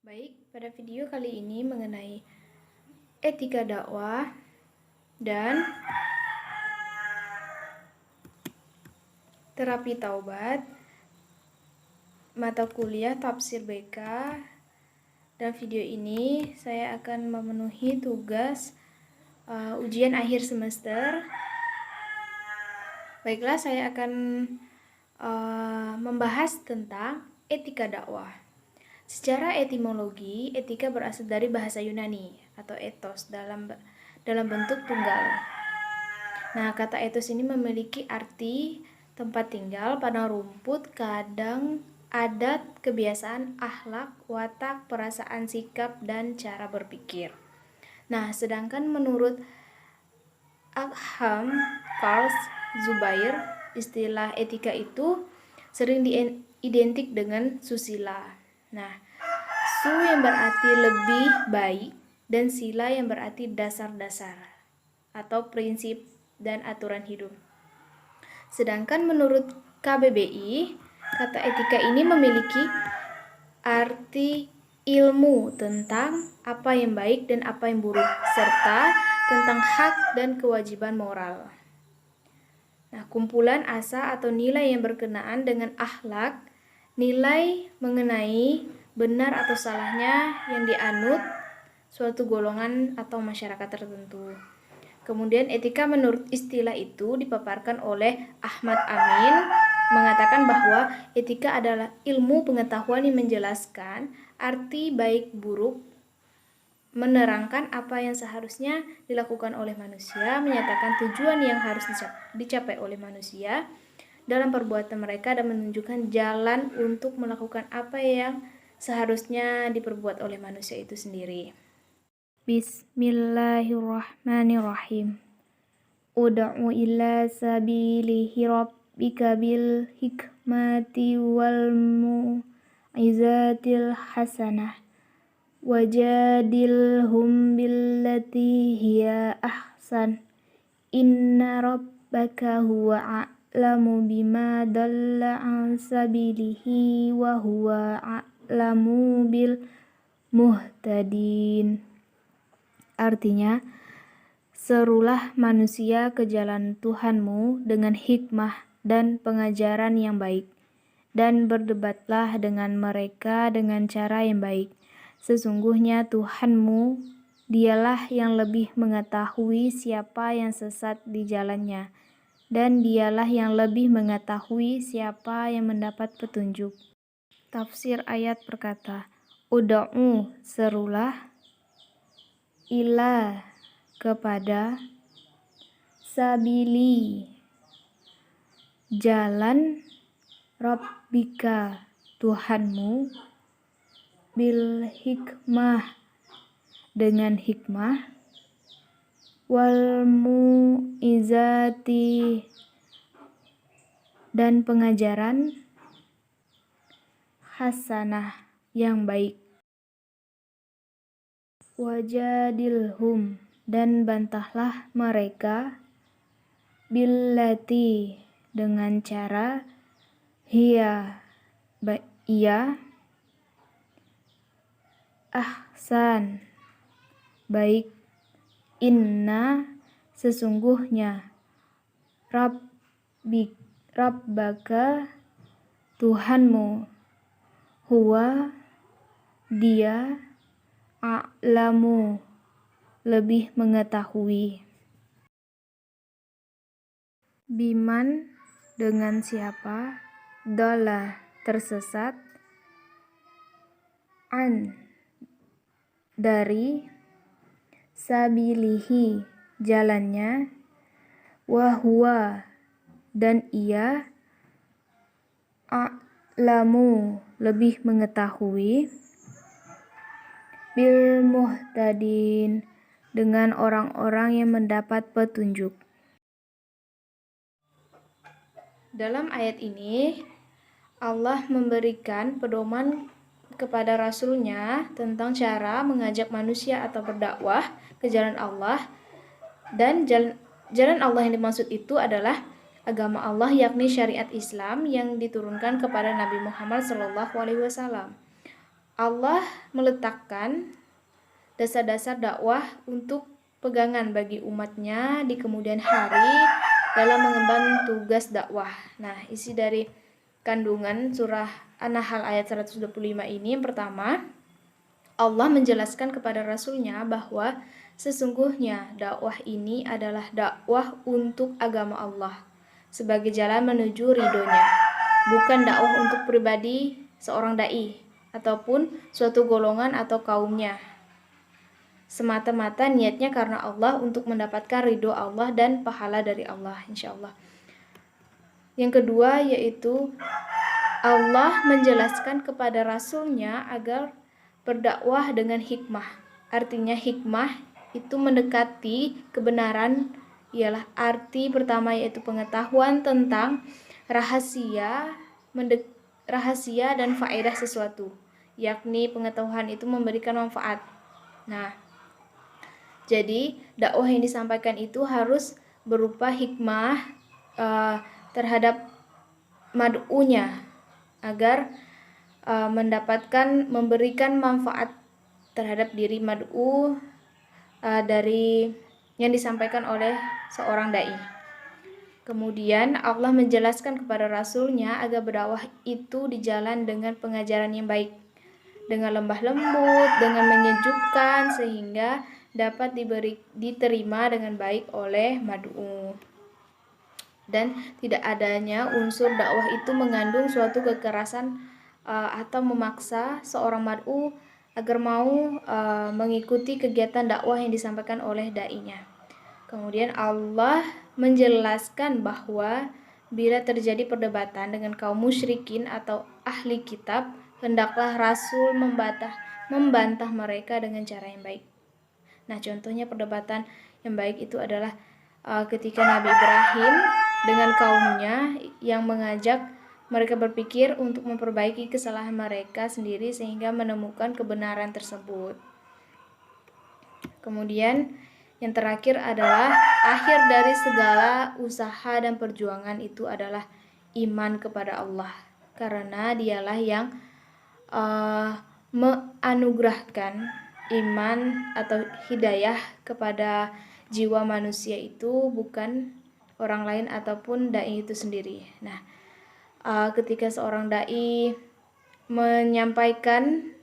Baik, pada video kali ini mengenai etika dakwah dan terapi taubat, mata kuliah tafsir BK, dan video ini saya akan memenuhi tugas ujian akhir semester. Baiklah, saya akan membahas tentang etika dakwah. Secara etimologi, etika berasal dari bahasa Yunani atau ethos dalam bentuk tunggal. Nah, kata ethos ini memiliki arti tempat tinggal, padang rumput, kadang adat, kebiasaan, akhlak, watak, perasaan, sikap, dan cara berpikir. Nah, sedangkan menurut Akham Karl Zubair, istilah etika itu sering identik dengan susila. Nah, su yang berarti lebih baik dan sila yang berarti dasar-dasar atau prinsip dan aturan hidup. Sedangkan menurut KBBI, kata etika ini memiliki arti ilmu tentang apa yang baik dan apa yang buruk, serta tentang hak dan kewajiban moral. Nah, kumpulan asa atau nilai yang berkenaan dengan akhlak, nilai mengenai benar atau salahnya yang dianut suatu golongan atau masyarakat tertentu. Kemudian etika menurut istilah itu dipaparkan oleh Ahmad Amin, mengatakan bahwa etika adalah ilmu pengetahuan yang menjelaskan arti baik buruk, menerangkan apa yang seharusnya dilakukan oleh manusia, menyatakan tujuan yang harus dicapai oleh manusia dalam perbuatan mereka, dan menunjukkan jalan untuk melakukan apa yang seharusnya diperbuat oleh manusia itu sendiri. Bismillahirrahmanirrahim. Ud'u ila sabilihi rabbika bil hikmati wal mu'izatil hasanah wajadilhum billati hiya ahsan inna rabbaka huwa a'lamu bima dalla an sabilihi wa huwa a'lamu bil muhtadin. Artinya, serulah manusia ke jalan Tuhanmu dengan hikmah dan pengajaran yang baik, dan berdebatlah dengan mereka dengan cara yang baik. Sesungguhnya Tuhanmu, dialah yang lebih mengetahui siapa yang sesat di jalannya, dan dialah yang lebih mengetahui siapa yang mendapat petunjuk. Tafsir ayat berkata, Ud'u, serulah, ila, kepada, sabili, jalan, rabbika, Tuhanmu, bil hikmah, dengan hikmah, wal mu'izati, dan pengajaran, hasanah, yang baik. Wajadilhum, dan bantahlah mereka, billati, dengan cara, hiya, ia, ahsan, baik, inna, sesungguhnya, rabbaka, Tuhanmu, huwa, dia, a'lamu, lebih mengetahui, biman, dengan siapa, dalla, tersesat, an, dari, sabilihi, jalannya, wahwa, dan ia, a'lamu, lebih mengetahui, bil muhtadin, dengan orang-orang yang mendapat petunjuk. Dalam ayat ini, Allah memberikan pedoman kepada Rasul-Nya tentang cara mengajak manusia atau berdakwah ke jalan Allah, dan jalan Allah yang dimaksud itu adalah agama Allah, yakni syariat Islam yang diturunkan kepada Nabi Muhammad SAW. Allah meletakkan dasar-dasar dakwah untuk pegangan bagi umatnya di kemudian hari dalam mengemban tugas dakwah. Nah, isi dari kandungan surah An-Nahl ayat 125 ini yang pertama, Allah menjelaskan kepada Rasulnya bahwa sesungguhnya dakwah ini adalah dakwah untuk agama Allah sebagai jalan menuju ridhonya, bukan dakwah untuk pribadi seorang dai ataupun suatu golongan atau kaumnya. Semata-mata niatnya karena Allah untuk mendapatkan ridho Allah dan pahala dari Allah, insya Allah. Yang kedua yaitu Allah menjelaskan kepada Rasulnya agar berdakwah dengan hikmah. Artinya hikmah itu mendekati kebenaran, ialah arti pertama yaitu pengetahuan tentang rahasia dan faedah sesuatu, yakni pengetahuan itu memberikan manfaat. Nah, jadi dakwah yang disampaikan itu harus berupa hikmah terhadap mad'unya agar memberikan manfaat terhadap diri mad'u dari yang disampaikan oleh seorang dai. Kemudian Allah menjelaskan kepada Rasulnya agar berdakwah itu dijalan dengan pengajaran yang baik, dengan lembah lembut, dengan menyejukkan, sehingga dapat diterima dengan baik oleh mad'u. Dan tidak adanya unsur dakwah itu mengandung suatu kekerasan atau memaksa seorang mad'u agar mau mengikuti kegiatan dakwah yang disampaikan oleh dai-nya. Kemudian Allah menjelaskan bahwa bila terjadi perdebatan dengan kaum musyrikin atau ahli kitab, hendaklah Rasul membantah mereka dengan cara yang baik. Nah, contohnya perdebatan yang baik itu adalah ketika Nabi Ibrahim dengan kaumnya yang mengajak mereka berpikir untuk memperbaiki kesalahan mereka sendiri sehingga menemukan kebenaran tersebut. Kemudian yang terakhir adalah akhir dari segala usaha dan perjuangan itu adalah iman kepada Allah, karena dialah yang menganugerahkan iman atau hidayah kepada jiwa manusia itu, bukan orang lain ataupun dai itu sendiri. Nah, ketika seorang dai menyampaikan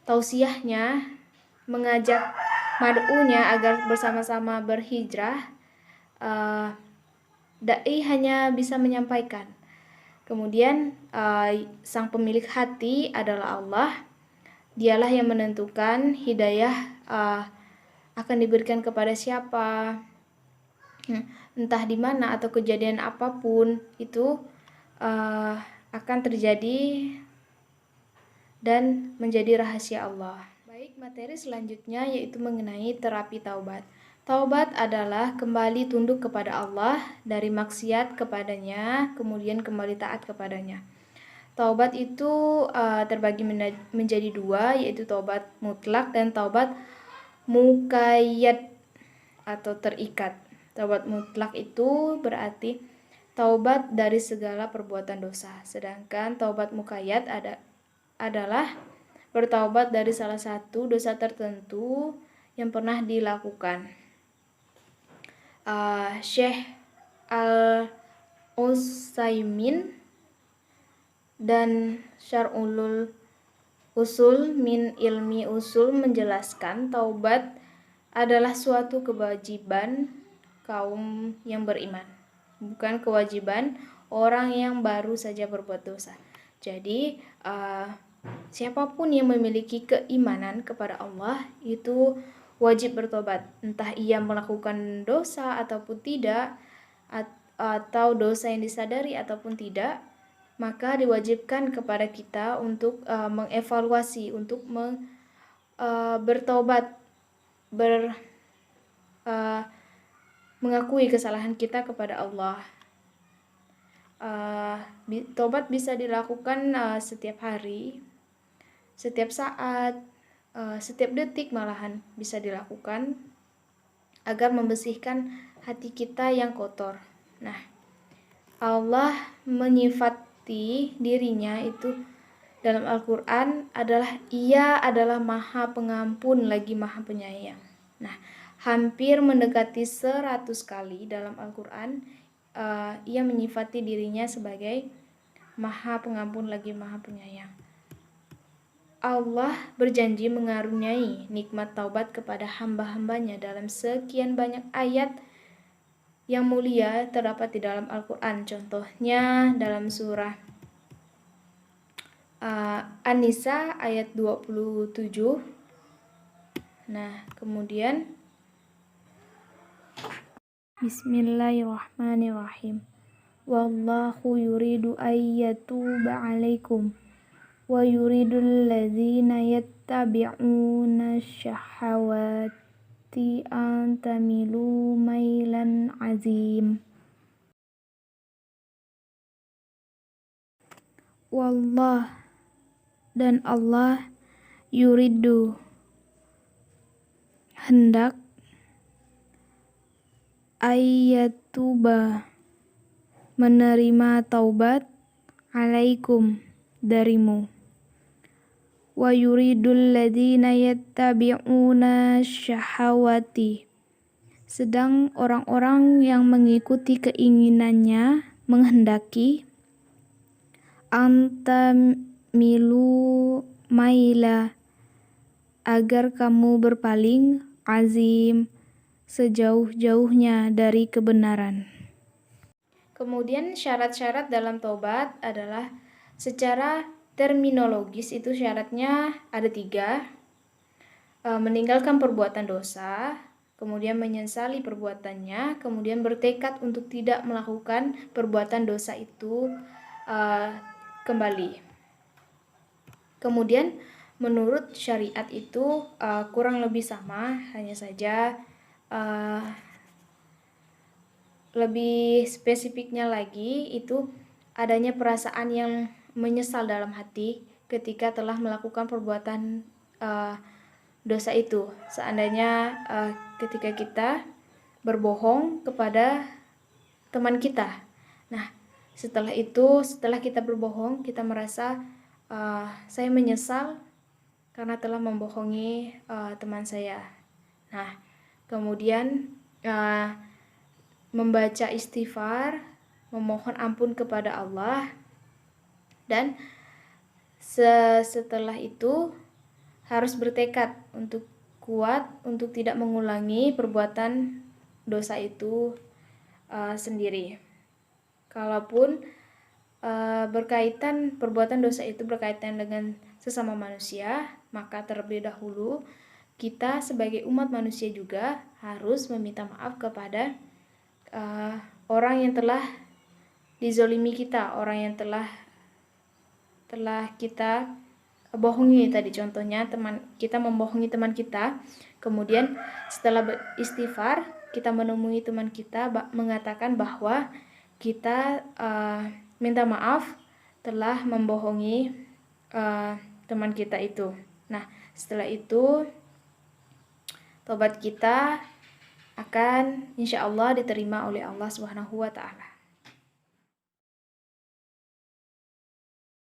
tausiahnya, mengajak mad'unya agar bersama-sama berhijrah, dai hanya bisa menyampaikan. Kemudian sang pemilik hati adalah Allah. Dialah yang menentukan hidayah akan diberikan kepada siapa, entah di mana atau kejadian apapun itu akan terjadi dan menjadi rahasia Allah. Baik, materi selanjutnya yaitu mengenai terapi taubat. Taubat adalah kembali tunduk kepada Allah dari maksiat kepadanya, kemudian kembali taat kepadanya. Taubat itu terbagi menjadi dua, yaitu taubat mutlak dan taubat muqayyad atau terikat. Taubat mutlak itu berarti taubat dari segala perbuatan dosa, sedangkan taubat muqayyad adalah bertaubat dari salah satu dosa tertentu yang pernah dilakukan. Syekh Al-Utsaimin dan Syar'ul Usul min Ilmi Usul menjelaskan taubat adalah suatu kewajiban kaum yang beriman, bukan kewajiban orang yang baru saja berbuat dosa. Jadi siapapun yang memiliki keimanan kepada Allah itu wajib bertobat, entah ia melakukan dosa ataupun tidak, atau dosa yang disadari ataupun tidak, maka diwajibkan kepada kita untuk mengevaluasi, untuk bertobat, mengakui kesalahan kita kepada Allah. Tobat bisa dilakukan setiap hari, setiap saat, setiap detik malahan bisa dilakukan agar membersihkan hati kita yang kotor. Nah, Allah menyifati dirinya itu dalam Al-Quran adalah Ia adalah Maha Pengampun lagi Maha Penyayang. Nah, hampir mendekati 100 kali dalam Al-Quran Ia menyifati dirinya sebagai Maha Pengampun lagi Maha Penyayang. Allah berjanji mengaruniai nikmat taubat kepada hamba-hambanya dalam sekian banyak ayat yang mulia terdapat di dalam Al-Quran. Contohnya dalam surah An-Nisa ayat 27. Nah, kemudian Bismillahirrahmanirrahim. Wallahu yuridu ayyatuba alaikum wa yuridul ladzina yattabi'una syahawati an tamilu mailan azim. Wallah, dan Allah, yuridu, hendak, ayyatuba, menerima taubat, alaikum, darimu, wa yuridul ladzina yattabi'una syahawati, sedang orang-orang yang mengikuti keinginannya menghendaki antamilu maila, agar kamu berpaling, azim, sejauh-jauhnya dari kebenaran. Kemudian syarat-syarat dalam taubat adalah secara terminologis itu syaratnya ada 3. Meninggalkan perbuatan dosa, kemudian menyesali perbuatannya, kemudian bertekad untuk tidak melakukan perbuatan dosa itu kembali. Kemudian menurut syariat itu kurang lebih sama, hanya saja lebih spesifiknya lagi itu adanya perasaan yang menyesal dalam hati ketika telah melakukan perbuatan dosa itu. Seandainya ketika kita berbohong kepada teman kita. Nah, setelah kita berbohong, kita merasa saya menyesal karena telah membohongi teman saya. Nah, kemudian membaca istighfar, memohon ampun kepada Allah, dan setelah itu harus bertekad untuk kuat untuk tidak mengulangi perbuatan dosa itu sendiri. Kalaupun perbuatan dosa itu berkaitan dengan sesama manusia, maka terlebih dahulu kita sebagai umat manusia juga harus meminta maaf kepada orang yang telah dizolimi kita, orang yang telah kita bohongi tadi. Contohnya kita membohongi teman kita, kemudian setelah beristighfar kita menemui teman kita mengatakan bahwa kita minta maaf telah membohongi teman kita itu. Nah, setelah itu tobat kita akan insya Allah diterima oleh Allah Subhanahu wa Ta'ala.